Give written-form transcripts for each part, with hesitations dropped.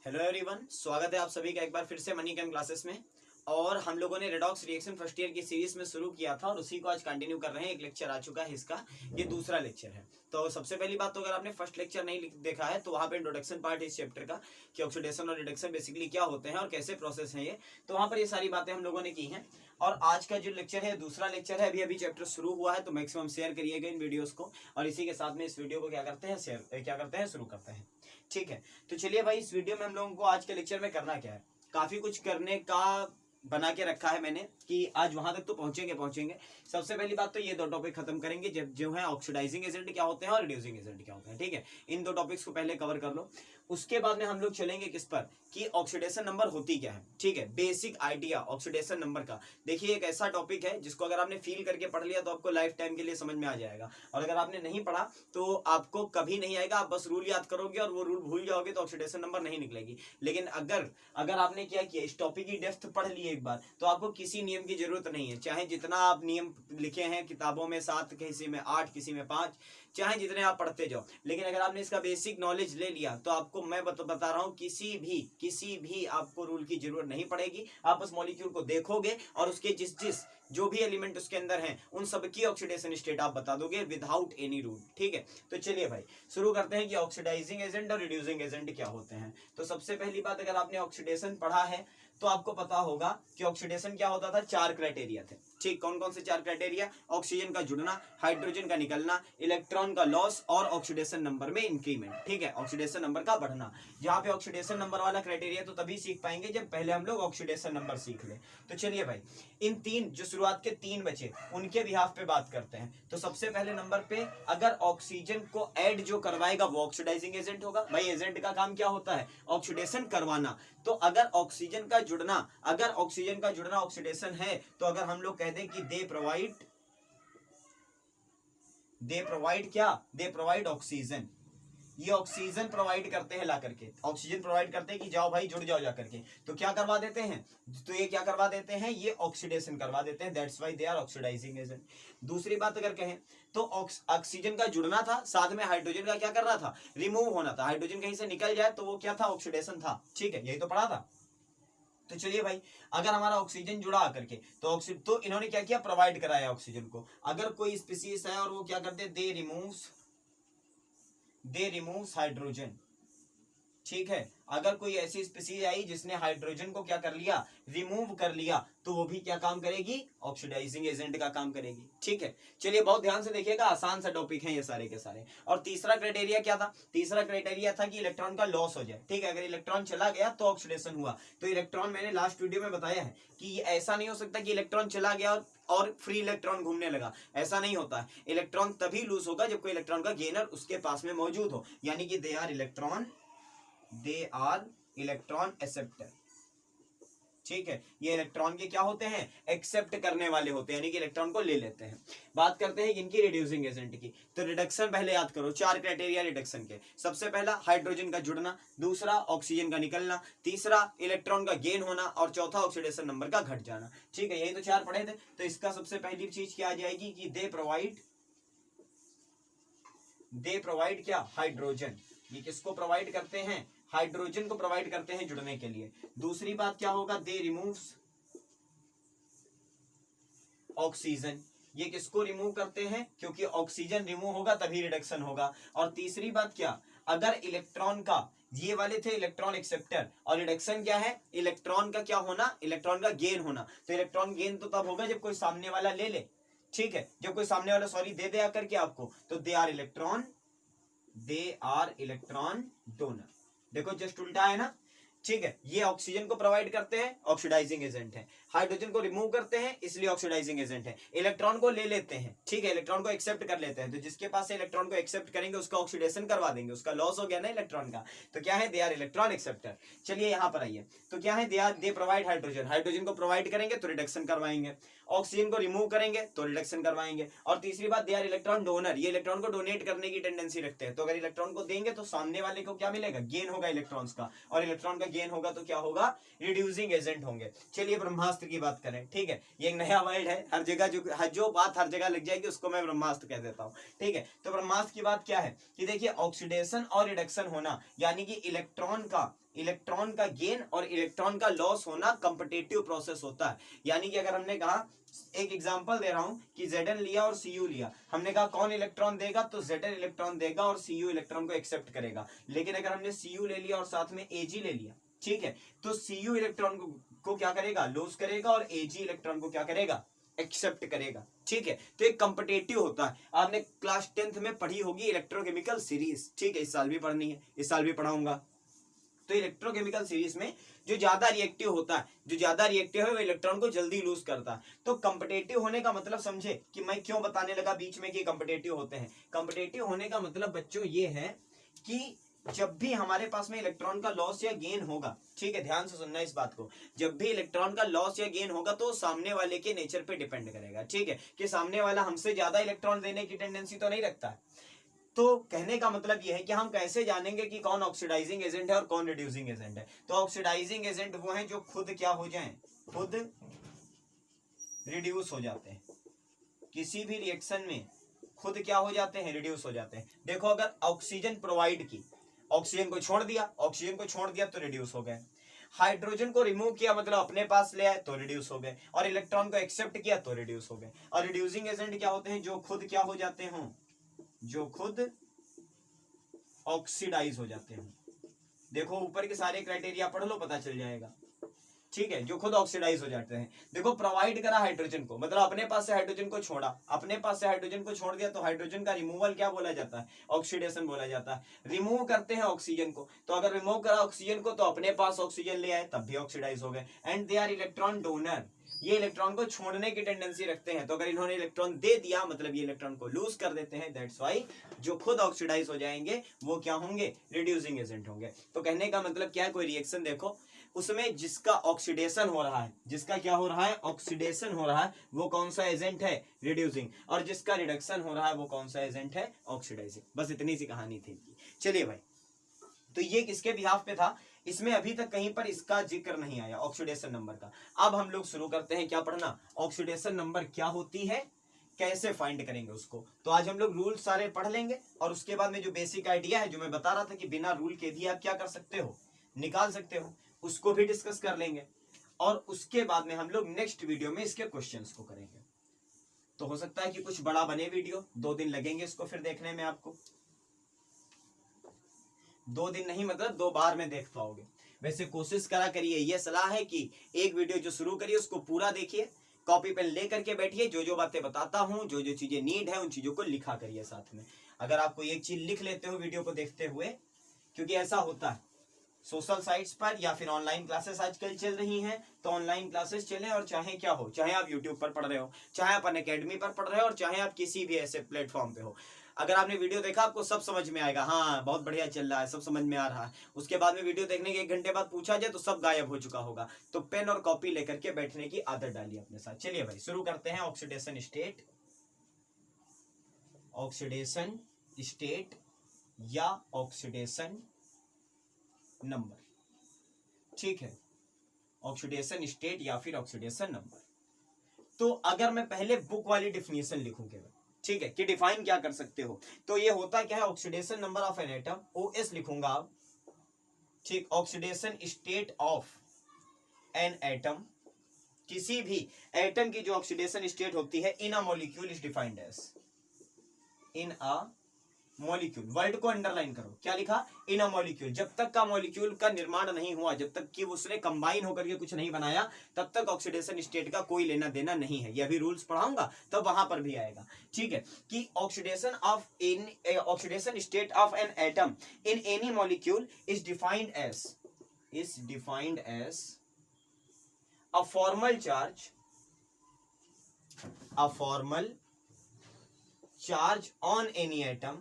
Hello everyone, स्वागत है आप सभी का एक बार फिर से मनी कैम क्लासेस में। और हम लोगों ने रेडॉक्स रिएक्शन फर्स्ट ईयर की सीरीज में शुरू किया था और उसी को आज कंटिन्यू कर रहे हैं। एक लेक्चर आ चुका है, इसका ये दूसरा लेक्चर है। तो सबसे पहली बात तो अगर आपने फर्स्ट लेक्चर नहीं देखा है तो वहाँ पे इंट्रोडक्शन पार्ट है इस चैप्टर का कि ऑक्सीडेशन और रिडक्शन बेसिकली क्या होते हैं और कैसे प्रोसेस है ये, तो वहाँ पर ये सारी बातें हम लोगों ने की हैं। और आज का जो लेक्चर है दूसरा लेक्चर है, अभी अभी चैप्टर शुरू हुआ है, तो मैक्सिमम शेयर करिएगा इन वीडियोस को। और इसी के साथ में इस वीडियो को क्या करते हैं शुरू करते हैं। ठीक है, तो चलिए भाई, इस वीडियो में हम लोगों को आज के लेक्चर में करना क्या है, काफी कुछ करने का बना के रखा है मैंने कि आज वहां तक तो पहुंचेंगे। सबसे पहली बात तो ये दो टॉपिक खत्म करेंगे, जब जो है ऑक्सीडाइजिंग एजेंट क्या होते हैं और रिड्यूसिंग एजेंट क्या होते हैं। ठीक है, इन दो टॉपिक्स को पहले कवर कर लो। उसके बाद में हम लोग चलेंगे किस पर कि ऑक्सीडेशन नंबर होती क्या है। ठीक है, बेसिक आइडिया ऑक्सीडेशन नंबर का। देखिए, एक ऐसा टॉपिक है जिसको अगर आपने फील करके पढ़ लिया तो आपको लाइफ टाइम के लिए समझ में आ जाएगा, और अगर आपने नहीं पढ़ा तो आपको कभी नहीं आएगा। आप बस रूल याद करोगे और वो रूल भूल जाओगे तो ऑक्सीडेशन नंबर नहीं निकलेगी। लेकिन अगर आपने क्या किया, इस टॉपिक की डेप्थ पढ़ ली एक बार, तो आपको किसी नियम की जरूरत नहीं है। चाहे जितना आप नियम लिखे हैं किताबों में 7, किसी में 8, किसी में 5, चाहे जितने आप पढ़ते जाओ, लेकिन अगर आपने इसका बेसिक नॉलेज ले लिया तो आपको मैं बता रहा हूं किसी भी आपको रूल की जरूरत नहीं पड़ेगी। आप बस मॉलिक्यूल को देखोगे और उसके जिस जो भी एलिमेंट उसके अंदर हैं उन सब की ऑक्सीडेशन स्टेट आप बता दोगे विदाउट एनी रूल। ठीक है, तो चलिए भाई शुरू करते हैं कि ऑक्सीडाइजिंग एजेंट और रिड्यूसिंग एजेंट क्या होते हैं। तो सबसे पहली बात, अगर आपने ऑक्सीडेशन पढ़ा है तो आपको पता होगा कि ऑक्सीडेशन क्या होता था। 4 क्राइटेरिया थे। ठीक, कौन कौन से 4 क्राइटेरिया? ऑक्सीजन का जुड़ना, हाइड्रोजन का निकलना, इलेक्ट्रॉन का लॉस और ऑक्सीडेशन नंबर में इंक्रीमेंट। ठीक है, ऑक्सीडेशन नंबर का बढ़ना। जहां पे ऑक्सीडेशन नंबर वाला क्राइटेरिया तो तभी सीख पाएंगे जब पहले हम लोग ऑक्सीडेशन नंबर सीख ले। तो चलिए भाई, इन 3 जो शुरुआत के 3 बचे उनके बिहाफ पे बात करते हैं। तो सबसे पहले नंबर पे, अगर ऑक्सीजन को ऐड जो करवाएगा वो ऑक्सीडाइजिंग एजेंट होगा। भाई एजेंट का काम क्या होता है? ऑक्सीडेशन करवाना। तो अगर ऑक्सीजन का जुड़ना ऑक्सीडेशन है, तो अगर हम लोग कह दें कि दे प्रोवाइड ऑक्सीजन, ये ऑक्सीजन प्रोवाइड करते हैं, ला करके ऑक्सीजन प्रोवाइड करते हैं कि जाओ भाई जुड़ जाओ जा करके, तो क्या करवा देते हैं? तो ये क्या करवा देते हैं? ये ऑक्सीडेशन करवा देते हैं। That's why they are oxidising agent. दूसरी बात अगर कहें तो ऑक्सीजन का जुड़ना था, साथ में हाइड्रोजन का क्या करना था? रिमूव होना था। हाइड्रोजन कहीं से निकल जाए तो वो क्या था? ऑक्सीडेशन था। ठीक है, यही तो पढ़ा था। तो चलिए भाई, अगर हमारा ऑक्सीजन जुड़ा आकर के तो इन्होंने क्या किया? प्रोवाइड कराया ऑक्सीजन को। अगर कोई स्पीसीज है और वो क्या करते, दे रिमूव्स हाइड्रोजन। ठीक है, अगर कोई ऐसी स्पीसीज आई जिसने हाइड्रोजन को क्या कर लिया? रिमूव कर लिया, तो वो भी क्या काम करेगी? ऑक्सीडाइजिंग एजेंट का काम करेगी। ठीक है, चलिए बहुत ध्यान से देखिएगा, आसान सा टॉपिक है ये सारे के सारे। और तीसरा क्राइटेरिया क्या था? तीसरा क्राइटेरिया था कि इलेक्ट्रॉन का लॉस हो जाए। ठीक है, अगर इलेक्ट्रॉन चला गया तो ऑक्सीडेशन हुआ। तो इलेक्ट्रॉन, मैंने लास्ट वीडियो में बताया है कि ये ऐसा नहीं हो सकता कि इलेक्ट्रॉन चला गया और फ्री इलेक्ट्रॉन घूमने लगा। ऐसा नहीं होता है। इलेक्ट्रॉन तभी लूज होगा जब कोई इलेक्ट्रॉन का गेनर उसके पास में मौजूद हो, यानी कि दे आर इलेक्ट्रॉन एक्सेप्टर। ठीक है, ये इलेक्ट्रॉन के क्या होते हैं? एक्सेप्ट करने वाले होते हैं, यानी कि इलेक्ट्रॉन को ले लेते हैं। बात करते हैं इनकी रिड्यूसिंग एजेंट की। तो रिडक्शन पहले याद करो, 4 क्राइटेरिया रिडक्शन के। सबसे पहला हाइड्रोजन का जुड़ना, दूसरा ऑक्सीजन का निकलना, तीसरा इलेक्ट्रॉन का गेन होना, और चौथा ऑक्सीडेशन नंबर का घट जाना। ठीक है, यही तो 4 पढ़े थे। तो इसका सबसे पहली चीज क्या आ जाएगी कि दे प्रोवाइड क्या? हाइड्रोजन। ये किसको प्रोवाइड करते हैं? हाइड्रोजन को प्रोवाइड करते हैं जुड़ने के लिए। दूसरी बात क्या होगा? दे रिमूव्स ऑक्सीजन। ये किसको रिमूव करते हैं? क्योंकि ऑक्सीजन रिमूव होगा तभी रिडक्शन होगा। और तीसरी बात क्या? अगर इलेक्ट्रॉन का, ये वाले थे इलेक्ट्रॉन एक्सेप्टर, और रिडक्शन क्या है? इलेक्ट्रॉन का क्या होना? इलेक्ट्रॉन का गेन होना। तो इलेक्ट्रॉन गेन तो तब होगा जब कोई सामने वाला ले ले। ठीक है, जब कोई सामने वाला दे दे आकर के आपको, तो दे आर इलेक्ट्रॉन डोनर। देखो जस्ट उल्टा है ना। ठीक है, ये ऑक्सीजन को प्रोवाइड करते हैं, ऑक्सीडाइजिंग एजेंट है। हाइड्रोजन को रिमूव करते हैं, इसलिए ऑक्सीडाइजिंग एजेंट है। इलेक्ट्रॉन को ले लेते हैं, ठीक है, इलेक्ट्रॉन को एक्सेप्ट कर लेते हैं, तो जिसके पास से इलेक्ट्रॉन को एक्सेप्ट करेंगे उसका ऑक्सीडेशन करवा देंगे, उसका लॉस हो गया ना इलेक्ट्रॉन का। तो क्या है? They are electron acceptor. चलिए यहां पर आइए, तो क्या है? They provide hydrogen. हाइड्रोजन को प्रोवाइड करेंगे तो रिडक्शन करवाएंगे, ऑक्सीजन को रिमूव करेंगे तो रिडक्शन करवाएंगे। और तीसरी बात, दे आर इलेक्ट्रॉन डोनर। ये इलेक्ट्रॉन को डोनेट करने की टेंडेंसी रखते हैं। तो अगर इलेक्ट्रॉन को देंगे तो सामने वाले को क्या मिलेगा? गेन होगा इलेक्ट्रॉन्स का, और इलेक्ट्रॉन का गेन होगा तो क्या होगा? रिड्यूसिंग एजेंट होंगे। चलिए ब्रह्मास्त्र की बात करें। ठीक है, ये एक नया वर्ड है, हर जगह जो बात हर जगह लग जाएगी उसको मैं ब्रह्मास्त्र कह देता हूं। ठीक है, तो ब्रह्मास्त्र की बात क्या है कि देखिए, ऑक्सीडेशन और रिडक्शन होना, यानी कि इलेक्ट्रॉन का गेन और इलेक्ट्रॉन का लॉस होना कंपटीटिव प्रोसेस होता है। यानी कि अगर हमने कहा, एक एग्जांपल दे रहा हूं कि Zn लिया और Cu लिया, हमने कहा कौन इलेक्ट्रॉन देगा, तो Zn इलेक्ट्रॉन देगा और Cu इलेक्ट्रॉन को एक्सेप्ट करेगा। लेकिन अगर हमने Cu ले लिया और साथ में Ag ले लिया, ठीक है, तो Cu इलेक्ट्रॉन को क्या करेगा, लॉस करेगा, और Ag इलेक्ट्रॉन को क्या करेगा, एक्सेप्ट करेगा। ठीक है, तो एक कंपटीटिव होता है। आपने क्लास 10th में पढ़ी होगी इलेक्ट्रोकेमिकल सीरीज, ठीक है, इस साल भी पढ़नी है, इस साल भी पढ़ाऊंगा। तो इलेक्ट्रोकेमिकल सीरीज में जो ज्यादा रिएक्टिव होता है, जो ज्यादा रिएक्टिव है वो इलेक्ट्रॉन को जल्दी लूज करता है। तो कंपटीटिव होने का मतलब समझे कि मैं क्यों बताने लगा बीच में कि कंपटीटिव होते हैं। कंपटीटिव होने का मतलब बच्चों ये है कि जब भी हमारे पास में इलेक्ट्रॉन का लॉस या गेन होगा, ठीक है, ध्यान से सुनना इस बात को, जब भी इलेक्ट्रॉन का लॉस या गेन होगा तो सामने वाले के नेचर पे डिपेंड करेगा। ठीक है, कि सामने वाला हमसे ज्यादा इलेक्ट्रॉन देने की टेंडेंसी तो नहीं रखता है। तो कहने का मतलब यह है कि हम कैसे जानेंगे कि कौन ऑक्सीडाइजिंग एजेंट है और कौन रिड्यूसिंग एजेंट है। तो ऑक्सीडाइजिंग एजेंट वो हैं जो खुद क्या हो जाएं, खुद रिड्यूस हो जाते हैं। किसी भी रिएक्शन में खुद क्या हो जाते हैं, रिड्यूस हो जाते हैं। देखो, अगर ऑक्सीजन प्रोवाइड की, ऑक्सीजन को छोड़ दिया, ऑक्सीजन को छोड़ दिया तो रिड्यूस हो गए। हाइड्रोजन को रिमूव किया मतलब अपने पास ले आए तो रिड्यूस हो गए, और इलेक्ट्रॉन को एक्सेप्ट किया तो रिड्यूस हो गए। और रिड्यूसिंग एजेंट क्या होते हैं, जो खुद क्या हो जाते हों, जो खुद ऑक्सीडाइज हो जाते हैं। देखो ऊपर के सारे क्राइटेरिया पढ़ लो, पता चल जाएगा। ठीक है, जो खुद ऑक्सीडाइज हो जाते हैं। देखो, प्रोवाइड करा हाइड्रोजन को, मतलब अपने पास से हाइड्रोजन को छोड़ा, अपने पास से हाइड्रोजन को छोड़ दिया तो हाइड्रोजन का रिमूवल क्या बोला जाता है, ऑक्सीडेशन बोला जाता है। रिमूव करते हैं ऑक्सीजन को, तो अगर रिमूव करा ऑक्सीजन को तो अपने पास ऑक्सीजन ले आए तब भी ऑक्सीडाइज हो गए। And they are electron donor, ये इलेक्ट्रॉन को छोड़ने की टेंडेंसी रखते हैं। तो अगर इन्होंने इलेक्ट्रॉन दे दिया मतलब ये इलेक्ट्रॉन को लूज कर देते हैं। दैट्स व्हाई जो खुद ऑक्सीडाइज हो जाएंगे वो क्या होंगे, रिड्यूसिंग एजेंट होंगे। तो कहने का मतलब क्या है, कोई रिएक्शन देखो उसमें जिसका ऑक्सीडेशन हो रहा है, जिसका क्या हो रहा है, ऑक्सीडेशन हो रहा है, वो कौन सा एजेंट है, रिड्यूसिंग। और जिसका रिडक्शन हो रहा है वो कौन सा एजेंट है, ऑक्सीडाइजिंग। बस इतनी सी कहानी थी। चलिए भाई, तो ये किसके बिहाफ पे था, इसमें अभी तक कहीं पर इसका जिक्र नहीं आया ऑक्सीडेशन नंबर का। अब हम लोग शुरू करते हैं क्या पढ़ना, ऑक्सीडेशन नंबर क्या होती है, कैसे फाइंड करेंगे उसको। तो आज हम लोग रूल सारे पढ़ लेंगे, और उसके बाद में जो बेसिक आइडिया है जो मैं बता रहा था कि बिना रूल के भी आप क्या कर सकते हो, निकाल सकते हो, उसको भी डिस्कस कर लेंगे। और उसके बाद में हम लोग नेक्स्ट वीडियो में इसके क्वेश्चंस को करेंगे। तो हो सकता है कि कुछ बड़ा बने वीडियो, 2 दिन लगेंगे इसको फिर देखने में, आपको 2 दिन नहीं मतलब 2 बार में देख पाओगे। वैसे कोशिश करा करिए, ये सलाह है कि एक वीडियो जो शुरू करिए उसको पूरा देखिए, कॉपी पेन ले करके बैठिए, जो जो बातें बताता हूं, जो जो चीजें नीड है उन चीजों को लिखा करिए साथ में। अगर आप कोई एक चीज लिख लेते हो वीडियो को देखते हुए, क्योंकि ऐसा होता है सोशल साइट्स पर या फिर ऑनलाइन क्लासेस आजकल चल रही हैं, तो ऑनलाइन क्लासेस चले और चाहे क्या हो, चाहे आप यूट्यूब पर पढ़ रहे हो, चाहे आप अनअकैडमी पर पढ़ रहे हो, और चाहे आप किसी भी ऐसे प्लेटफॉर्म पे हो, अगर आपने वीडियो देखा आपको सब समझ में आएगा, हाँ बहुत बढ़िया चल रहा है, सब समझ में आ रहा है। उसके बाद में वीडियो देखने के 1 घंटे बाद पूछा जाए तो सब गायब हो चुका होगा। तो पेन और कॉपी लेकर के बैठने की आदत डालिए अपने साथ। चलिए भाई शुरू करते हैं। ऑक्सीडेशन स्टेट, ऑक्सीडेशन स्टेट या ऑक्सीडेशन नंबर, ठीक है, ऑक्सीडेशन स्टेट या फिर ऑक्सीडेशन नंबर। तो अगर मैं पहले बुक वाली डिफिनेशन लिखूंगा, ठीक है, कि डिफाइन क्या कर सकते हो, तो ये होता क्या है, oxidation number of an atom, OS लिखूंगा आप, ठीक, oxidation state of an atom, किसी भी एटम की जो ऑक्सीडेशन स्टेट होती है in a molecule is defined as, in a molecule, word को अंडरलाइन करो, क्या लिखा, इन अ मॉलिक्यूल। जब तक का मॉलिक्यूल का निर्माण नहीं हुआ, जब तक कि उसने कंबाइन होकर के कुछ नहीं बनाया, तब तक ऑक्सीडेशन स्टेट का कोई लेना देना नहीं है। ये अभी रूल्स पढ़ाऊंगा तब वहां पर भी आएगा, ठीक है, कि oxidation state of an atom in any molecule is defined as a formal charge on any atom,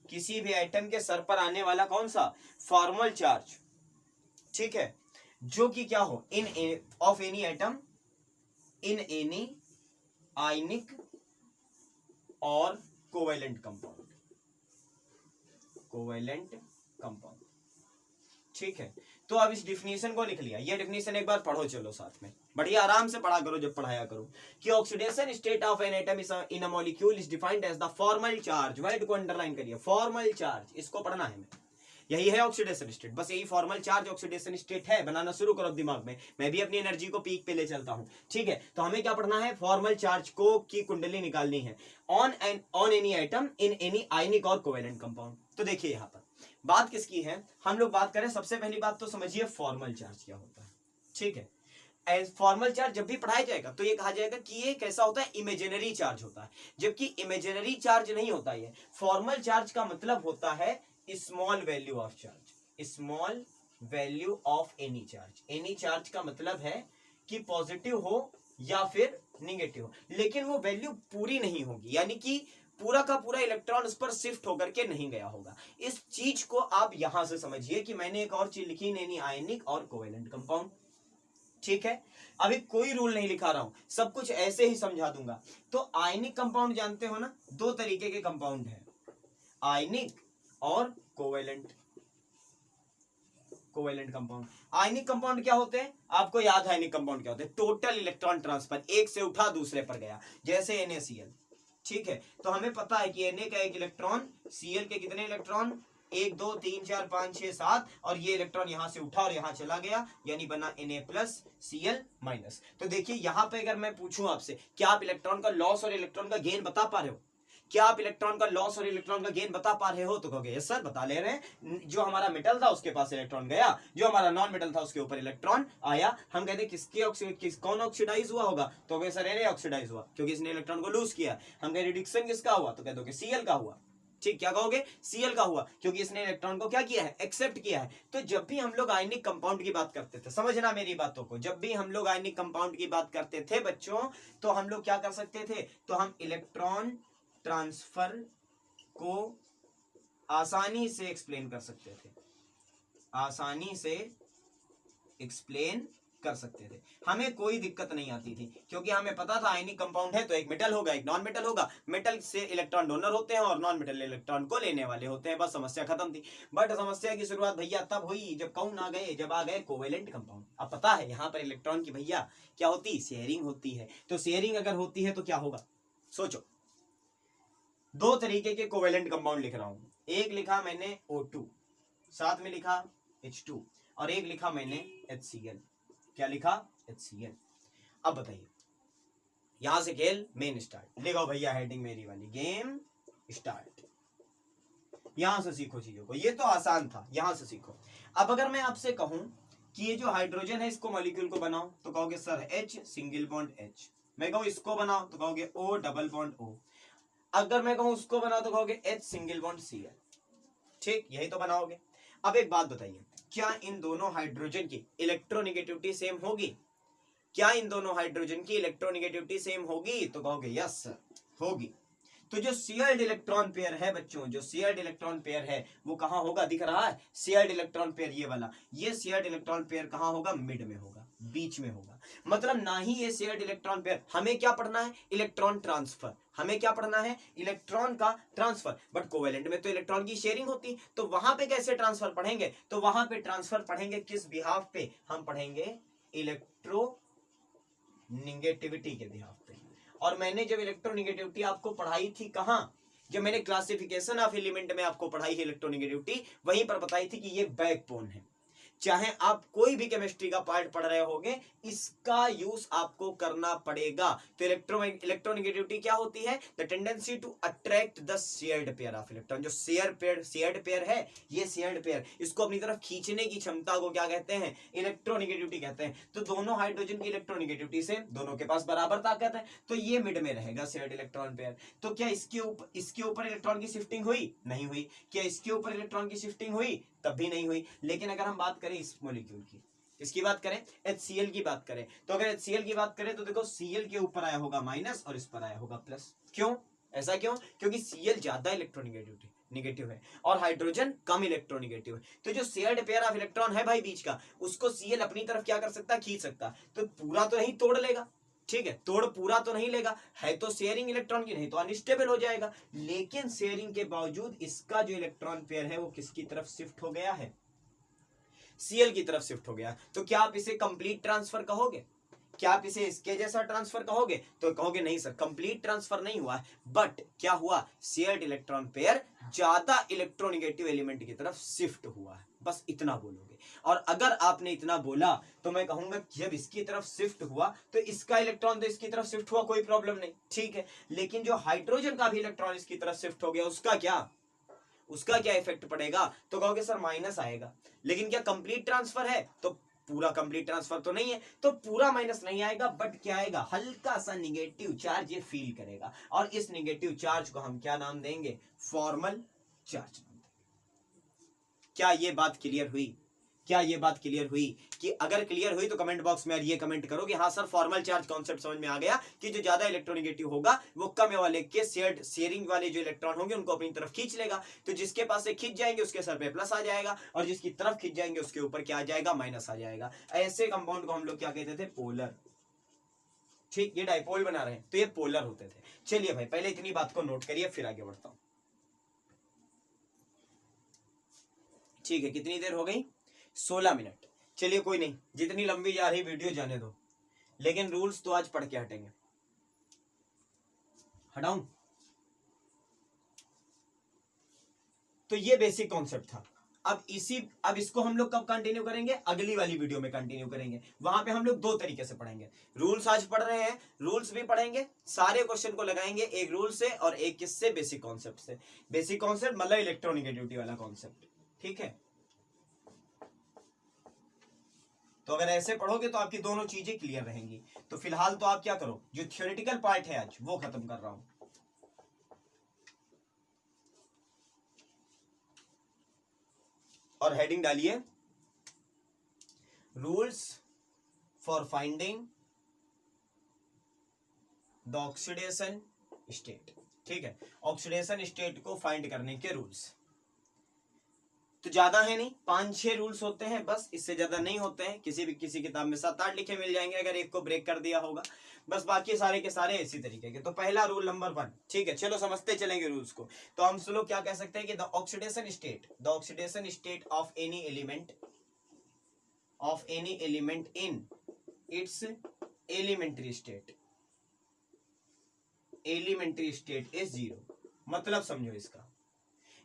किसी भी एटम के सर पर आने वाला कौन सा, फॉर्मल चार्ज, ठीक है, जो कि क्या हो, in of any atom in any ionic और कोवेलेंट कंपाउंड, ठीक है। तो अब इस डिफिनेशन को लिख लिया, ये डिफिनेशन एक बार पढ़ो चलो साथ में, बढ़िया आराम से पढ़ा करो जब पढ़ाया करो, कि oxidation state of an atom in a molecule is defined as the formal charge, word को अंडरलाइन करिए, फॉर्मल चार्ज, इसको पढ़ना है हमें, यही है ऑक्सीडेशन स्टेट, बस यही फॉर्मल चार्ज ऑक्सीडेशन स्टेट है। बनाना शुरू करो दिमाग में, मैं भी अपनी एनर्जी को पीक पे ले चलता हूं। ठीक है, तो हमें क्या पढ़ना है, फॉर्मल चार्ज को की कुंडली निकालनी है on any item in any ionic और कोवेलेंट कंपाउंड। तो देखिए यहाँ पर बात किसकी है, हम लोग बात करें, सबसे पहली बात तो समझिए फॉर्मल चार्ज क्या होता है। ठीक है, फॉर्मल चार्ज जब भी पढ़ाया जाएगा तो ये कहा जाएगा कि ये कैसा होता है, इमेजिनरी चार्ज होता है, जबकि इमेजिनरी चार्ज नहीं होता। ये फॉर्मल चार्ज का मतलब होता है small value of charge, small value of any charge. Any charge का मतलब है कि पॉजिटिव हो या फिर निगेटिव हो, लेकिन वो वैल्यू पूरी नहीं होगी, यानी कि पूरा का पूरा इलेक्ट्रॉन उस पर शिफ्ट होकर के नहीं गया होगा। इस चीज को आप यहां से समझिए कि मैंने एक और चीज लिखी, एनी आयनिक और कोवेलेंट कंपाउंड। ठीक है, अभी कोई रूल नहीं लिखा रहा हूं, सब कुछ ऐसे ही समझा दूंगा। तो आयनिक कंपाउंड जानते हो ना, दो तरीके के कंपाउंड है, आयनिक और covalent. Covalent compound, ionic compound क्या होते हैं, आपको याद है आयनिक कंपाउंड क्या होते हैं, टोटल इलेक्ट्रॉन ट्रांसफर, एक से उठा दूसरे पर गया, जैसे NaCl। ठीक है, तो हमें पता है कि Na का एक इलेक्ट्रॉन, Cl के कितने इलेक्ट्रॉन, 1 2 3 4 5 6 7, और ये इलेक्ट्रॉन यहां से उठा और यहां चला गया, यानी बना Na+Cl-। तो देखिए यहां पे अगर मैं पूछूं आपसे, क्या आप इलेक्ट्रॉन का लॉस और इलेक्ट्रॉन का गेन बता पा रहे हो, क्या आप इलेक्ट्रॉन का लॉस और इलेक्ट्रॉन का गेन बता पा रहे हो, तो कहोगे यस सर बता ले रहे हैं। जो हमारा मेटल था उसके पास इलेक्ट्रॉन गया, जो हमारा नॉन मेटल था उसके ऊपर इलेक्ट्रॉन आया। हम कहते किसके कौन ऑक्सीडाइज हुआ होगा, तो कहे सर Na ऑक्सीडाइज हुआ क्योंकि इसने इलेक्ट्रॉन को लूज किया। हम कहें रिडक्शन किसका हुआ, तो कह दोगे Cl का हुआ। ठीक, क्या कहोगे, Cl का हुआ क्योंकि इसने इलेक्ट्रॉन को क्या किया है, एक्सेप्ट किया है। तो जब भी हम लोग आयनिक कंपाउंड की बात करते थे, समझना मेरी बातों को, जब भी हम लोग आयनिक कंपाउंड की बात करते थे बच्चों, तो हम लोग क्या कर सकते थे, तो हम इलेक्ट्रॉन ट्रांसफर को आसानी से एक्सप्लेन कर सकते थे, आसानी से एक्सप्लेन कर सकते थे, हमें कोई दिक्कत नहीं आती थी, क्योंकि हमें पता था आयनिक कंपाउंड है तो एक मेटल होगा एक नॉन मेटल होगा, मेटल से इलेक्ट्रॉन डोनर होते हैं और नॉन मेटल इलेक्ट्रॉन को लेने वाले होते हैं, बस समस्या खत्म थी। बट समस्या की शुरुआत भैया तब हुई जब कौन आ गए, जब आ गए कोवेलेंट कंपाउंड। अब पता है यहाँ पर इलेक्ट्रॉन की भैया क्या होती, शेयरिंग होती है। तो शेयरिंग अगर होती है तो क्या होगा, सोचो, दो तरीके के कोवेलेंट कंपाउंड लिख रहा हूं, एक लिखा मैंने O2, साथ में लिखा H2, और एक लिखा मैंने HCl। क्या लिखा, HCl। अब बताइए, यहां से खेल मेन स्टार्ट, लिखो भैया हेडिंग मेरी वाली, गेम स्टार्ट। यहां से सीखो चीजों को, ये तो आसान था, यहां से सीखो। अब अगर मैं आपसे कहूं कि ये जो हाइड्रोजन है इसको मॉलिक्यूल को बनाओ, तो कहोगे sir H single bond H। मैं कहूं इसको बनाओ तो कहोगे O डबल बॉन्ड O। अगर मैं कहूं उसको बनाओ तो कहोगे H सिंगल बॉन्ड Cl। ठीक, यही तो बनाओगे। अब एक बात बताइए, क्या इन दोनों हाइड्रोजन की इलेक्ट्रोनेगेटिविटी सेम होगी, क्या इन दोनों हाइड्रोजन की इलेक्ट्रोनेगेटिविटी सेम होगी, तो कहोगे यस होगी। तो जो शेयर्ड इलेक्ट्रॉन पेयर है बच्चों, जो शेयर्ड इलेक्ट्रॉन पेयर है वो कहां होगा, दिख रहा है शेयर्ड इलेक्ट्रॉन पेयर, ये वाला, ये शेयर्ड इलेक्ट्रॉन पेयर कहां होगा, मिड में होगा, बीच में होगा। मतलब ना ही ये शेयर्ड इलेक्ट्रॉन पेयर, हमें क्या पढ़ना है, इलेक्ट्रॉन ट्रांसफर, हमें क्या पढ़ना है, इलेक्ट्रॉन का ट्रांसफर। बट कोवेलेंट में तो इलेक्ट्रॉन की शेयरिंग होती, तो वहां पे कैसे ट्रांसफर पढ़ेंगे, तो वहां पे ट्रांसफर पढ़ेंगे किस बिहाफ पे, हम पढ़ेंगे इलेक्ट्रो निगेटिविटी के बिहाफ पे। और मैंने जब इलेक्ट्रोनिगेटिविटी आपको पढ़ाई थी कहां, जब मैंने क्लासिफिकेशन ऑफ एलिमेंट में आपको पढ़ाई है इलेक्ट्रोनिगेटिविटी, वहीं पर बताई थी कि ये बैकबोन है। चाहे आप कोई भी केमिस्ट्री का पार्ट पढ़ रहे होगे, इसका यूज आपको करना पड़ेगा। तो इलेक्ट्रोनिगेटिविटी क्या होती है, the tendency to attract the shared pair of electron. जो शेयर्ड पेयर है, ये शेयर्ड पेयर, इसको अपनी तरफ खींचने की क्षमता को क्या कहते हैं, इलेक्ट्रोनिगेटिविटी कहते हैं। तो दोनों हाइड्रोजन की इलेक्ट्रोनिगेटिविटी से दोनों के पास बराबर ताकत है, तो ये मिड में रहेगा शेयर्ड इलेक्ट्रॉन पेयर। तो क्या इसके ऊपर इलेक्ट्रॉन की शिफ्टिंग हुई, नहीं हुई। क्या इसके ऊपर इलेक्ट्रॉन की शिफ्टिंग हुई, तब भी नहीं हुई। लेकिन अगर हम बात करें इस मॉलिक्यूल की, इसकी बात करें, HCl की बात करें, तो अगर HCl की बात करें तो देखो Cl के ऊपर आया होगा माइनस और इस पर आया होगा प्लस। क्यों, ऐसा क्यों, क्योंकि Cl ज्यादा इलेक्ट्रोनिगेटिव है और हाइड्रोजन कम इलेक्ट्रोनिगेटिव है। तो जो शेयर्ड पेयर ऑफ इलेक्ट्रॉन है भाई बीच का, उसको Cl अपनी तरफ क्या कर सकता है, खींच सकता है। तो पूरा तो नहीं तोड़ लेगा, ठीक है, तोड़ पूरा तो नहीं लेगा, है तो शेयरिंग इलेक्ट्रॉन की, नहीं तो अनस्टेबल हो जाएगा। लेकिन शेयरिंग के बावजूद इसका जो इलेक्ट्रॉन पेयर है वो किसकी तरफ शिफ्ट हो गया है, Cl की तरफ शिफ्ट हो गया। तो क्या आप इसे कंप्लीट ट्रांसफर कहोगे, क्या आप इसे इसके जैसा ट्रांसफर कहोगे? तो कहोगे नहीं सर, कंप्लीट ट्रांसफर नहीं हुआ है, बट क्या हुआ, शेयर्ड इलेक्ट्रॉन पेयर ज्यादा इलेक्ट्रोनेगेटिव एलिमेंट की तरफ शिफ्ट हुआ है, बस इतना बोलोगे। और अगर आपने इतना बोला तो मैं कहूंगा जब इसकी तरफ शिफ्ट हुआ तो इसका इलेक्ट्रॉन तो इसकी तरफ शिफ्ट हुआ, कोई प्रॉब्लम नहीं, ठीक है, लेकिन जो हाइड्रोजन का भी इलेक्ट्रॉन इसकी तरफ शिफ्ट हो गया, उसका क्या इफेक्ट पड़ेगा? तो कहोगे सर माइनस आएगा। लेकिन क्या कंप्लीट ट्रांसफर है? तो पूरा कंप्लीट ट्रांसफर तो नहीं है, तो पूरा माइनस नहीं आएगा, बट क्या आएगा, हल्का सा निगेटिव चार्ज ये फील करेगा, और इस निगेटिव चार्ज को हम क्या नाम देंगे, फॉर्मल चार्ज। क्या ये बात क्लियर हुई? कि अगर क्लियर हुई तो कमेंट बॉक्स में ये कमेंट करो कि हाँ सर फॉर्मल चार्ज कॉन्सेप्ट समझ में आ गया, कि जो ज्यादा इलेक्ट्रोनेगेटिव होगा वो कम वाले के शेयरिंग वाले जो इलेक्ट्रॉन होंगे उनको अपनी तरफ खींच लेगा, तो जिसके पास से खींच जाएंगे उसके सर पे प्लस आ जाएगा, और जिसकी तरफ खींच जाएंगे उसके ऊपर क्या आ जाएगा, माइनस आ जाएगा। ऐसे कंपाउंड को हम लोग क्या कहते थे, पोलर। ठीक, ये डाइपोल बना रहे हैं तो ये पोलर होते थे। चलिए भाई पहले इतनी बात को नोट करिए, फिर आगे बढ़ता हूं। ठीक है, कितनी देर हो गई, 16 मिनट। चलिए कोई नहीं, जितनी लंबी जा रही वीडियो जाने दो, लेकिन रूल्स तो आज पढ़ के हटेंगे। हटाऊं? तो ये बेसिक कॉन्सेप्ट था। अब इसको हम लोग कब कंटिन्यू करेंगे, अगली वाली वीडियो में कंटिन्यू करेंगे। वहां पे हम लोग दो तरीके से पढ़ेंगे, रूल्स आज पढ़ रहे हैं, रूल्स भी पढ़ेंगे, सारे क्वेश्चन को लगाएंगे एक रूल से और एक किससे, बेसिक कॉन्सेप्ट से। बेसिक कॉन्सेप्ट मतलब इलेक्ट्रोनेगेटिविटी वाला कॉन्सेप्ट, ठीक है। तो अगर ऐसे पढ़ोगे तो आपकी दोनों चीजें क्लियर रहेंगी। तो फिलहाल तो आप क्या करो, जो थ्योरेटिकल पार्ट है आज वो खत्म कर रहा हूं। और हेडिंग डालिए, rules for finding the oxidation state. ठीक है, ऑक्सीडेशन स्टेट को फाइंड करने के रूल्स तो ज्यादा है नहीं, 5-6 रूल्स होते हैं बस, इससे ज्यादा नहीं होते हैं। किसी किताब में 7-8 लिखे मिल जाएंगे अगर एक को ब्रेक कर दिया होगा, बस बाकी सारे के सारे इसी तरीके के। तो पहला रूल नंबर 1, ठीक है, चलो समझते चलेंगे रूल्स को। तो हम लोग क्या कह सकते हैं कि the oxidation state of any element in its elementary state is 0। मतलब समझो इसका,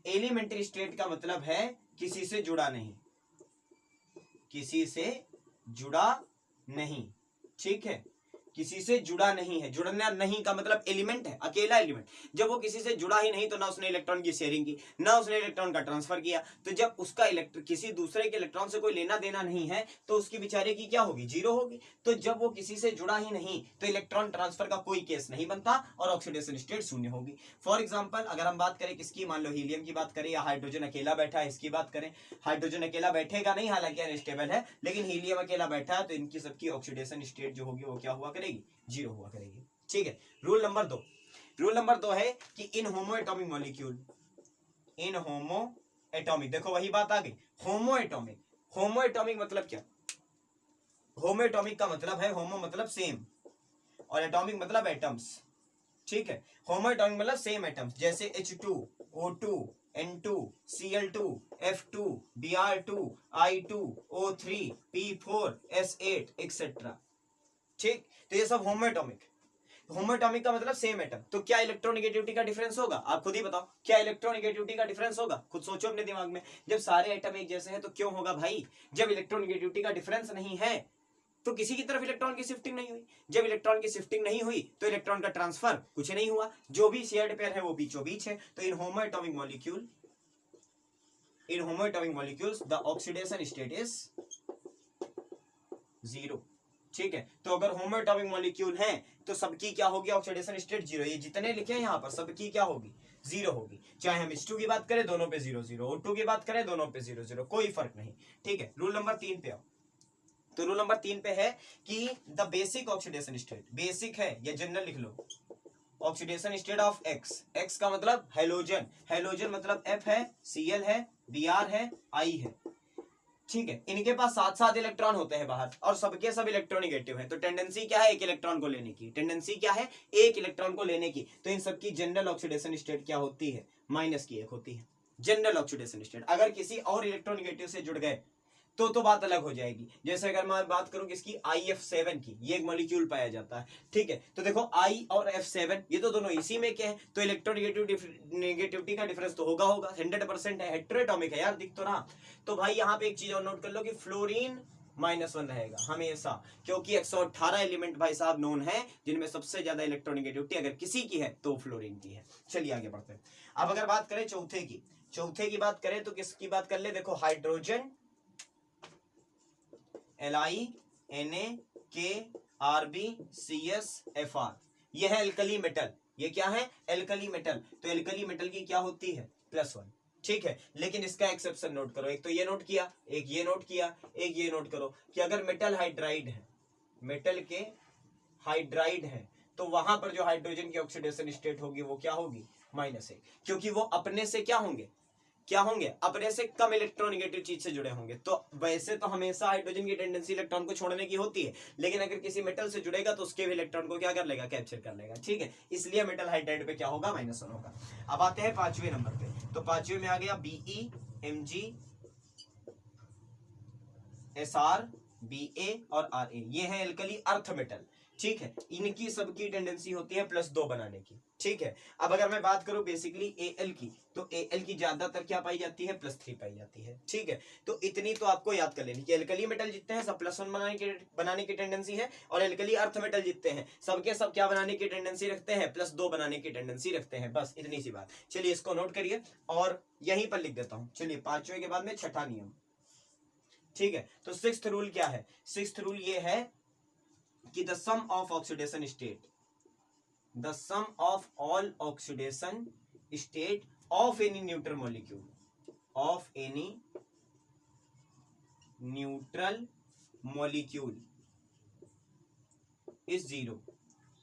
एलिमेंट्री स्टेट का मतलब है किसी से जुड़ा नहीं, ठीक है, किसी से जुड़ा नहीं है। जुड़ना नहीं का मतलब एलिमेंट है, अकेला एलिमेंट। जब वो किसी से जुड़ा ही नहीं तो ना उसने इलेक्ट्रॉन की शेयरिंग की, ना उसने इलेक्ट्रॉन का ट्रांसफर किया। तो जब उसका किसी दूसरे के इलेक्ट्रॉन से कोई लेना देना नहीं है तो उसकी बेचारे की क्या होगी, 0 होगी। तो जब वो किसी से जुड़ा ही नहीं तो इलेक्ट्रॉन ट्रांसफर का कोई केस नहीं बनता और ऑक्सीडेशन स्टेट 0 होगी। फॉर एग्जाम्पल अगर हम बात करें किसकी, मान लो हीलियम की बात करें या हाइड्रोजन अकेला बैठा है इसकी बात करें। हाइड्रोजन अकेला बैठेगा नहीं, हालांकि अनस्टेबल है, लेकिन हीलियम अकेला बैठा है तो इनकी सबकी ऑक्सीडेशन स्टेट जो होगी वो क्या हुआ करेगी, 0 हुआ करेगी। ठीक है, रूल नंबर 2 है कि इन होमो एटॉमिक देखो वही बात आ गई, होमो एटॉमिक मतलब क्या, होमो एटॉमिक का मतलब है, होमो मतलब सेम और एटॉमिक मतलब एटम्स। ठीक है, होमो एटॉमिक मतलब सेम एटम्स, जैसे H2, O2, N2, Cl2, F2, Br2, I2, O3, P4, S8 etcetera. ठीक, तो ये सब होमो एटॉमिक का मतलब सेम एटम। तो क्या इलेक्ट्रोनेगेटिविटी का डिफरेंस होगा, आप खुद ही बताओ, क्या इलेक्ट्रोनेगेटिविटी का डिफरेंस होगा, खुद सोचो अपने दिमाग में। जब सारे एटम एक जैसे हैं तो क्यों होगा भाई, जब इलेक्ट्रोनेगेटिविटी का डिफरेंस नहीं है तो किसी की तरफ इलेक्ट्रॉन की शिफ्टिंग नहीं हुई। जब इलेक्ट्रॉन की शिफ्टिंग नहीं हुई तो इलेक्ट्रॉन का ट्रांसफर कुछ नहीं हुआ, जो भी शेयर्ड पेयर है वो बीचों बीच है। तो in homo atomic molecules the oxidation state is 0। ठीक है, तो अगर होमो एटॉमिक मॉलिक्यूल है तो सबकी क्या होगी, ऑक्सीडेशन स्टेट 0। ये जितने लिखे हैं यहाँ पर सबकी क्या होगी, 0 होगी। चाहे हम H2 की बात करें दोनों पे 0-0, O2 की बात करें दोनों पे 0-0, कोई फर्क नहीं। ठीक है, रूल नंबर 3 पे आओ। तो रूल नंबर 3 पे है कि the basic oxidation state, basic है या जनरल लिख लो, ऑक्सीडेशन स्टेट ऑफ एक्स का मतलब हेलोजन मतलब F है, Cl है, Br है, I है। ठीक है, इनके पास 7 इलेक्ट्रॉन होते हैं बाहर और सबके सब इलेक्ट्रोनेगेटिव है। तो टेंडेंसी क्या है, एक इलेक्ट्रॉन को लेने की। तो इन सबकी जनरल ऑक्सीडेशन स्टेट क्या होती है, -1 होती है जनरल ऑक्सीडेशन स्टेट। अगर किसी और इलेक्ट्रोनेगेटिव से जुड़ गए तो बात अलग हो जाएगी। जैसे अगर मैं बात करूं किसकी, IF7 की, ये एक मॉलिक्यूल पाया जाता है, ठीक है। तो देखो I और F7 ये तो दोनों इसी में के हैं, तो इलेक्ट्रोनेगेटिविटी का डिफरेंस तो होगा 100% है, हेटेरोटॉमिक है यार, दिख तो रहा। तो भाई यहाँ पे एक चीज और नोट कर लो कि फ्लोरीन -1 रहेगा हमेशा, क्योंकि 118 एलिमेंट भाई साहब नोन है जिनमें सबसे ज्यादा इलेक्ट्रोनेगेटिविटी अगर किसी की है तो फ्लोरीन की है। चलिए आगे बढ़ते हैं। अब अगर बात करें चौथे की बात करें तो किसकी बात कर ले, देखो हाइड्रोजन LiNaKRbCsFr, यह है एल्कली मेटल। ये क्या है, एल्कली मेटल। तो एल्कली मेटल की क्या होती है, +1, ठीक है। लेकिन इसका एक्सेप्शन नोट करो, एक तो ये नोट किया, एक ये नोट किया, एक ये नोट करो कि अगर मेटल हाइड्राइड है, मेटल के हाइड्राइड है, तो वहां पर जो हाइड्रोजन की ऑक्सीडेशन स्टेट होगी वो क्या होगी, -1, क्योंकि वो अपने से क्या होंगे, अपने से कम इलेक्ट्रोनेगेटिव चीज से जुड़े होंगे। तो वैसे तो हमेशा हाइड्रोजन की टेंडेंसी इलेक्ट्रॉन को छोड़ने की होती है, लेकिन अगर किसी मेटल से जुड़ेगा तो उसके भी इलेक्ट्रॉन को क्या कर लेगा, कैप्चर कर लेगा, ठीक है। इसलिए मेटल हाइड्राइड पे क्या होगा, -1 होगा। अब आते हैं 5वें नंबर पे, तो 5वें में आ गया BeMgSr Ba और Ra, ये है एल्कली अर्थ मेटल, ठीक है। इनकी सबकी टेंडेंसी होती है +2 बनाने की, ठीक है। अब अगर मैं बात करूं बेसिकली Al की, तो Al की ज्यादातर क्या पाई जाती है, +3 पाई जाती है, ठीक है। तो इतनी तो आपको याद कर लेनी कि एल्कली मेटल जितने हैं सब +1 बनाने की टेंडेंसी है, और एल्कली अर्थ मेटल जितने हैं सबके सब क्या बनाने की टेंडेंसी रखते हैं, +2 बनाने की टेंडेंसी रखते हैं, बस इतनी सी बात। चलिए इसको नोट करिए और यहीं पर लिख देता हूं। चलिए 5वें के बाद में 6ठा नियम, ठीक है। तो 6th रूल क्या है, 6th रूल ये है कि the sum of oxidation state, the sum of all oxidation state of any neutral molecule, of any neutral molecule is 0,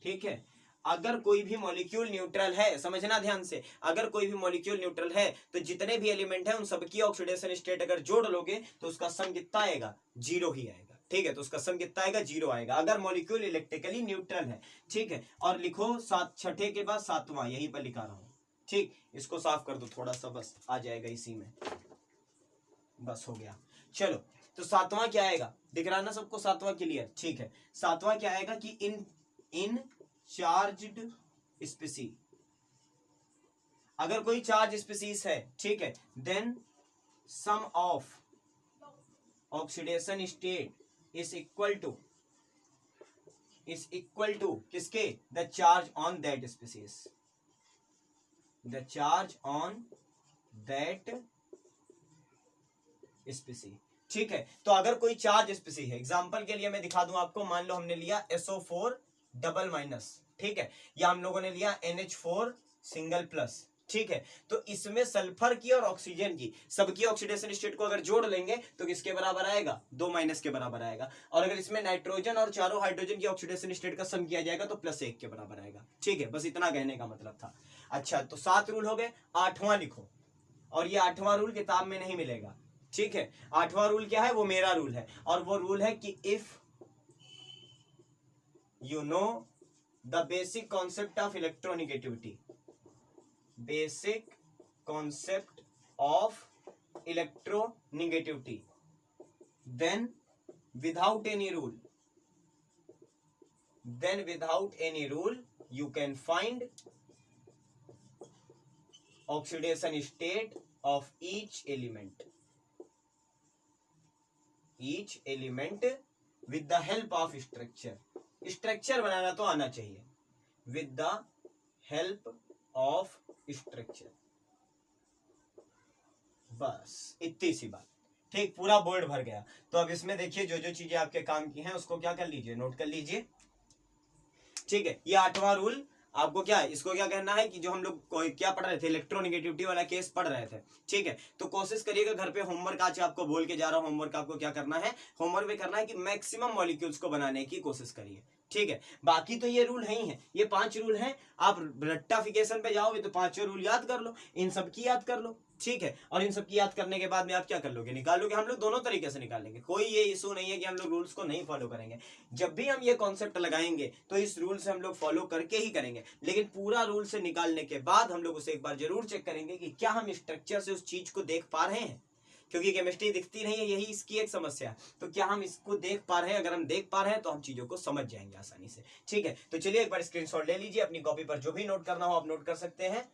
ठीक है। अगर कोई भी मॉलिक्यूल न्यूट्रल है, समझना ध्यान से, अगर कोई भी मॉलिक्यूल न्यूट्रल है तो जितने भी एलिमेंट हैं उन सबकी ऑक्सीडेशन स्टेट अगर जोड़ लोगे तो उसका सम कितना आएगा, 0 ही आएगा, ठीक है। तो उसका सम कितना आएगा, 0 आएगा, अगर मॉलिक्यूल इलेक्ट्रिकली न्यूट्रल है, ठीक है। और लिखो 6ठे के बाद 7वां, यहीं पर लिखा रहा हूं, ठीक। इसको साफ कर दो थोड़ा सा, बस आ जाएगा इसी में, बस हो गया। चलो तो 7वां क्या आएगा, दिख रहा ना सबको, 7वां क्लियर, ठीक है। 7वां क्या आएगा कि इन चार्ज्ड स्पीसीज, अगर कोई चार्ज स्पीसीज है, ठीक है, then sum of oxidation state is equal to किसके, the charge on that species, the charge on that species, ठीक है। तो अगर कोई चार्ज स्पीसीज है, एग्जांपल के लिए मैं दिखा दूं आपको, मान लो हमने लिया SO4 डबल-, ठीक है, या हम लोगों ने लिया NH4 सिंगल+, ठीक है। तो इसमें सल्फर की और ऑक्सीजन की सबकी ऑक्सीडेशन स्टेट को अगर जोड़ लेंगे तो किसके बराबर आएगा, 2- के बराबर आएगा। और अगर इसमें नाइट्रोजन और चारों हाइड्रोजन की ऑक्सीडेशन स्टेट का सम किया जाएगा तो +1 के बराबर आएगा, ठीक है। बस इतना कहने का मतलब था। अच्छा तो 7 रूल हो गए, 8वां लिखो, और ये 8वां रूल किताब में नहीं मिलेगा, ठीक है। 8वां रूल क्या है, वो मेरा रूल है, और वो रूल है कि if you know the basic concept of electronegativity, basic concept of electronegativity, then without any rule you can find oxidation state of each element with the help of structure बनाना तो आना चाहिए, with the help of structure, बस इतनी सी बात, ठीक। पूरा board भर गया। तो अब इसमें देखिए जो जो चीजें आपके काम की हैं उसको क्या कर लीजिए, नोट कर लीजिए, ठीक है। ये 8वां रूल आपको क्या है, इसको क्या कहना है कि जो हम लोग क्या पढ़ रहे थे, इलेक्ट्रोनेगेटिविटी वाला केस पढ़ रहे थे, ठीक है। तो कोशिश करिएगा घर पे, होमवर्क आज आपको बोल के जा रहा हूं, होमवर्क आपको क्या करना है, होमवर्क में करना है कि मैक्सिमम मॉलिक्यूल्स को बनाने की कोशिश करिए, ठीक है। बाकी तो ये रूल नहीं है, ये 5 रूल हैं। आप रट्टाफिकेशन पे जाओगे तो 5 रूल याद कर लो, इन सबकी याद कर लो, ठीक है। और इन सबकी याद करने के बाद में आप क्या कर लोगे, निकालोगे। हम लोग दोनों तरीके से निकालेंगे, कोई ये इशू नहीं है कि हम लोग रूल्स को नहीं फॉलो करेंगे। जब भी हम ये कॉन्सेप्ट लगाएंगे तो इस रूल से हम लोग फॉलो करके ही करेंगे, लेकिन पूरा रूल से निकालने के बाद हम लोग उसे एक बार जरूर चेक करेंगे कि क्या हम स्ट्रक्चर से उस चीज को देख पा रहे हैं, क्योंकि केमिस्ट्री दिखती नहीं है, यही इसकी एक समस्या है। तो क्या हम इसको देख पा रहे हैं? अगर हम देख पा रहे हैं तो हम चीजों को समझ जाएंगे आसानी से। ठीक है, तो चलिए एक बार स्क्रीनशॉट ले लीजिए, अपनी कॉपी पर जो भी नोट करना हो आप नोट कर सकते हैं।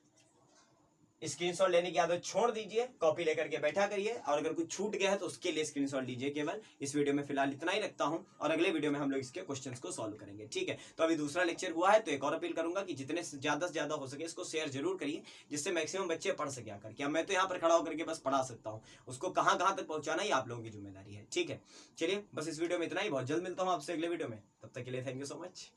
स्क्रीनशॉट लेने की आदत छोड़ दीजिए, कॉपी लेकर के बैठा करिए, और अगर कुछ छूट गया है तो उसके लिए स्क्रीनशॉट लीजिए केवल। इस वीडियो में फिलहाल इतना ही रखता हूं, और अगले वीडियो में हम लोग इसके क्वेश्चंस को सॉल्व करेंगे। ठीक है, तो अभी दूसरा लेक्चर हुआ है, तो एक और अपील करूंगा कि जितने से ज्यादा हो सके इसको शेयर जरूर करिए, जिससे मैक्सिमम बच्चे पढ़ सके आकर। क्या मैं तो यहाँ पर खड़ा होकर के बस पढ़ा सकता हूँ, उसको कहाँ तक पहुंचाना ही आप लोगों की जिम्मेदारी है। ठीक है, चलिए बस इस वीडियो में इतना ही, बहुत जल्द मिलता हूँ आपसे अगले वीडियो में, तब तक के लिए थैंक यू सो मच।